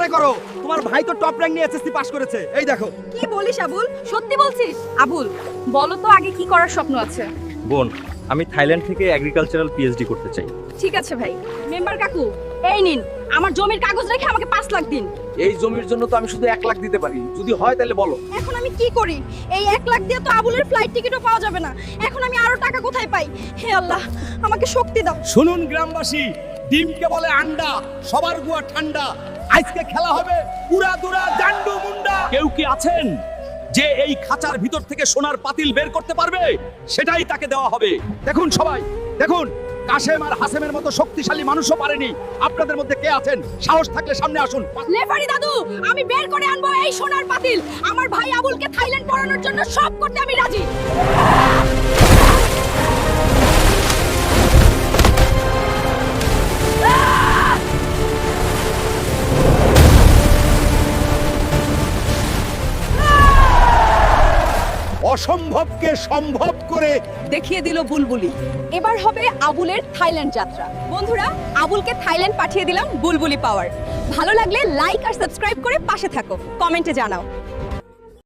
পরে করো, তোমার ভাই তো টপ র্যাঙ্ক নিয়ে এসএসসি পাস করেছে, এই দেখো। কি বলিস আবুল, সত্যি বলছিস? আবুল বলো তো আগে কি করার স্বপ্ন আছে? বোন, আমি থাইল্যান্ড থেকে এগ্রিকালচারাল পিএইচডি করতে চাই। ঠিক আছে ভাই। মেম্বার কাকু, এই নিন আমার জমির কাগজ রেখে আমাকে 5 লাখ দিন। এই জমির জন্য তো আমি শুধু 1 লাখ দিতে পারি, যদি হয় তাহলে বলো। এখন আমি কি করি? এই 1 লাখ দিয়ে তো আবুলের ফ্লাইট টিকিটও পাওয়া যাবে না। এখন আমি আরো টাকা কোথায় পাই? হে আল্লাহ, আমাকে শক্তি দাও। শুনুন গ্রামবাসী, ডিমকে বলে আন্ডা, সবার গুয়া ঠান্ডা। আজকে খেলা হবে পুরা দুরা জান্ডু মুন্ডা। কেউ কি আছেন যে এই খাঁচার ভিতর থেকে সোনার পাতিল বের করতে পারবে? সেটাই তাকে দেওয়া হবে। দেখুন সবাই, দেখুন, কাশেম আর হাসেমের মতো শক্তিশালী মানুষও পারেনি। আপনাদের মধ্যে কে আছেন? সাহস থাকলে সামনে আসুন। লেফারি দাদু, আমি বের করে আনবো এই সোনার পাতিল। আমার ভাই আবুলকে থাইল্যান্ড পড়ানোর জন্য সব করতে আমি রাজি। অসম্ভবকে সম্ভব করে দেখিয়ে দিল বুলবুলি। এবার হবে আবুলের থাইল্যান্ড যাত্রা। বন্ধুরা, আবুলকে থাইল্যান্ড পাঠিয়ে দিলাম বুলবুলি পাওয়ার। ভালো লাগলে লাইক আর সাবস্ক্রাইব করে পাশে থাকো, কমেন্টে জানাও।